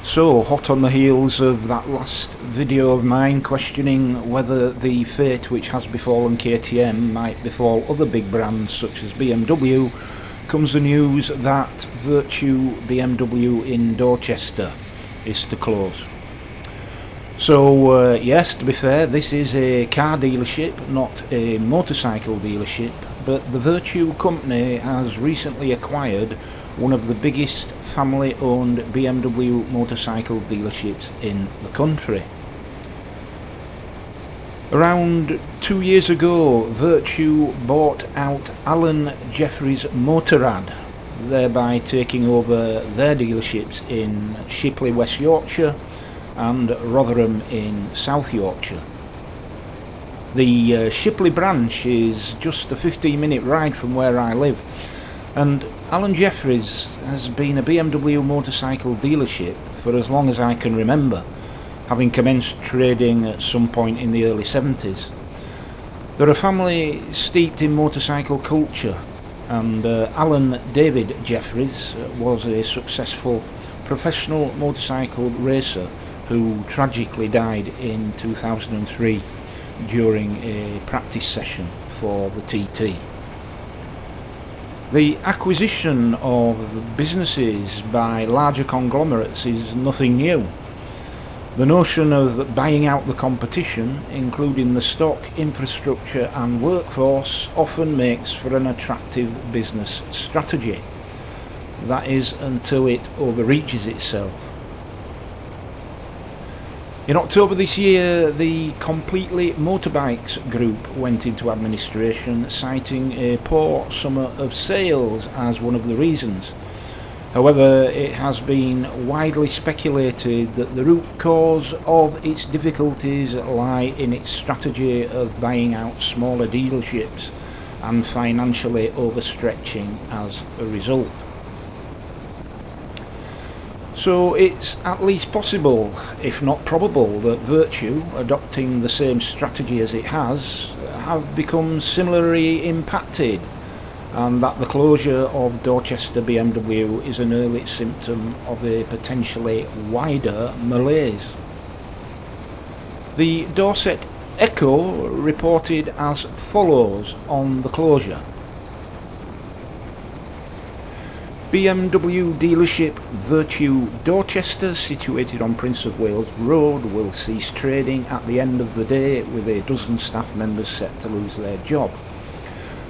So, hot on the heels of that last video of mine questioning whether the fate which has befallen KTM might befall other big brands such as BMW, comes the news that Vertu BMW in Dorchester is to close. So yes, to be fair, this is a car dealership, not a motorcycle dealership, but the Vertu company has recently acquired one of the biggest family-owned BMW motorcycle dealerships in the country. Around 2 years ago, Vertu bought out Alan Jeffries Motorrad, thereby taking over their dealerships in Shipley, West Yorkshire and Rotherham in South Yorkshire. The Shipley branch is just a 15-minute ride from where I live, and Alan Jeffries has been a BMW motorcycle dealership for as long as I can remember, having commenced trading at some point in the early 70s. They're a family steeped in motorcycle culture, and Alan David Jeffries was a successful professional motorcycle racer who tragically died in 2003 during a practice session for the TT. The acquisition of businesses by larger conglomerates is nothing new. The notion of buying out the competition, including the stock, infrastructure and workforce, often makes for an attractive business strategy. That is, until it overreaches itself. In October this year, the Completely Motorbikes Group went into administration, citing a poor summer of sales as one of the reasons. However, it has been widely speculated that the root cause of its difficulties lie in its strategy of buying out smaller dealerships and financially overstretching as a result. So it's at least possible, if not probable, that Vertu, adopting the same strategy as it has, have become similarly impacted, and that the closure of Dorchester BMW is an early symptom of a potentially wider malaise. The Dorset Echo reported as follows on the closure. BMW Dealership Vertu Dorchester, situated on Prince of Wales Road, will cease trading at the end of the day, with a dozen staff members set to lose their job.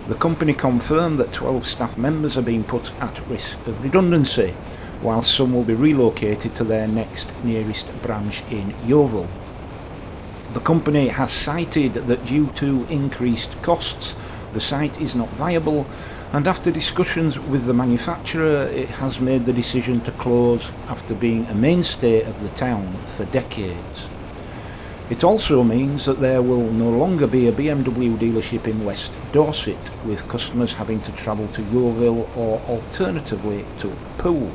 The company confirmed that 12 staff members are being put at risk of redundancy, while some will be relocated to their next nearest branch in Yeovil. The company has cited that due to increased costs, the site is not viable, and after discussions with the manufacturer, it has made the decision to close after being a mainstay of the town for decades. It also means that there will no longer be a BMW dealership in West Dorset, with customers having to travel to Yeovil or alternatively to Poole.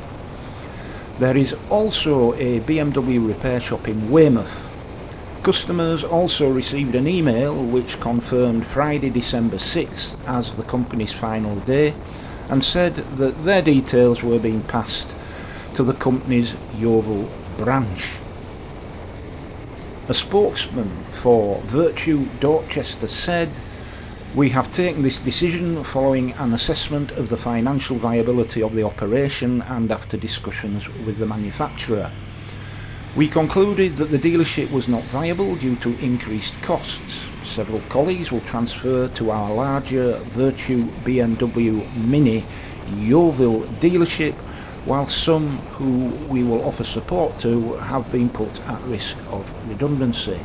There is also a BMW repair shop in Weymouth. Customers also received an email which confirmed Friday, December 6th as the company's final day, and said that their details were being passed to the company's Yeovil branch. A spokesman for Vertu Dorchester said, "We have taken this decision following an assessment of the financial viability of the operation and after discussions with the manufacturer. We concluded that the dealership was not viable due to increased costs. Several colleagues will transfer to our larger Vertu BMW Mini Yeovil dealership, while some who we will offer support to have been put at risk of redundancy.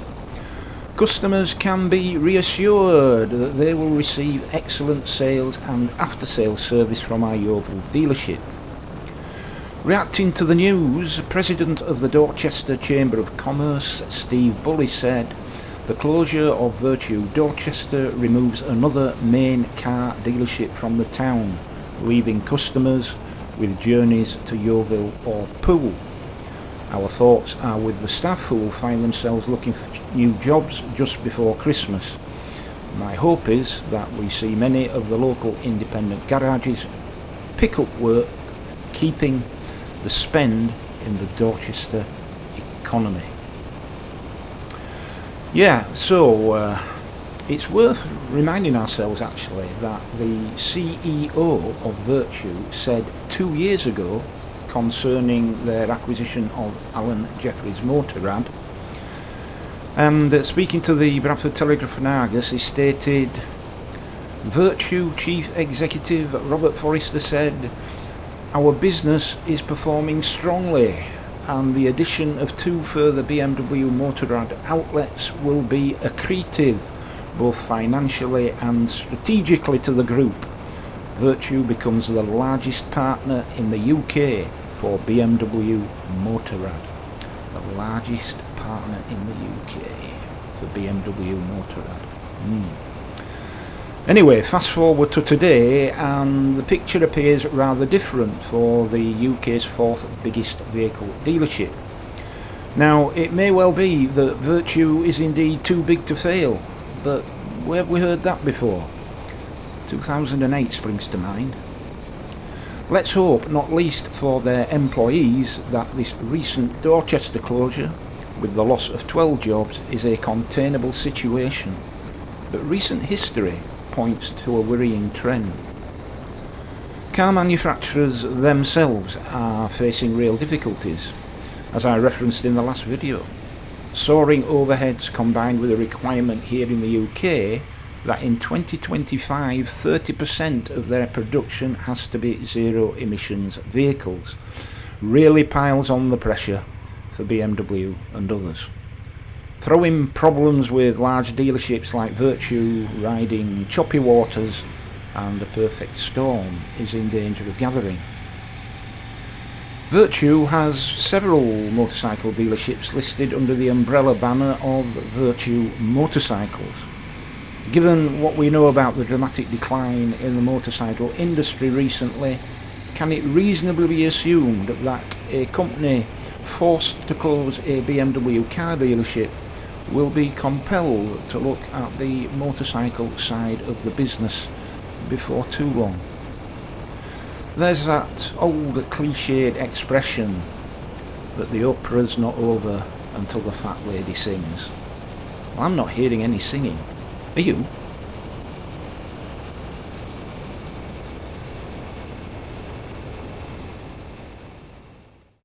Customers can be reassured that they will receive excellent sales and after-sales service from our Yeovil dealership." Reacting to the news, President of the Dorchester Chamber of Commerce, Steve Bully, said, "The closure of Vertu Dorchester removes another main car dealership from the town, leaving customers with journeys to Yeovil or Poole. Our thoughts are with the staff who will find themselves looking for new jobs just before Christmas. My hope is that we see many of the local independent garages pick up work, keeping the spend in the Dorchester economy. Yeah, so it's worth reminding ourselves actually that the CEO of Vertu said 2 years ago concerning their acquisition of Alan Jeffrey's Motorrad, and speaking to the Bradford Telegraph and Argus, he stated, Vertu Chief Executive Robert Forrester said, "Our business is performing strongly, and the addition of 2 further BMW Motorrad outlets will be accretive, both financially and strategically to the group. Vertu becomes the largest partner in the UK for BMW Motorrad." The largest partner in the UK for BMW Motorrad. Anyway, fast forward to today, and the picture appears rather different for the UK's 4th biggest vehicle dealership. Now, it may well be that Vertu is indeed too big to fail, but where have we heard that before? 2008 springs to mind. Let's hope, not least for their employees, that this recent Dorchester closure, with the loss of 12 jobs, is a containable situation. But recent history points to a worrying trend. Car manufacturers themselves are facing real difficulties, as I referenced in the last video. Soaring overheads combined with a requirement here in the UK that in 2025 30% of their production has to be zero emissions vehicles really piles on the pressure for BMW and others. Throw in problems with large dealerships like Vertu riding choppy waters, and a perfect storm is in danger of gathering. Vertu has several motorcycle dealerships listed under the umbrella banner of Vertu Motorcycles. Given what we know about the dramatic decline in the motorcycle industry recently, can it reasonably be assumed that a company forced to close a BMW car dealership will be compelled to look at the motorcycle side of the business before too long? There's that old cliched expression that the opera's not over until the fat lady sings. Well, I'm not hearing any singing. Are you?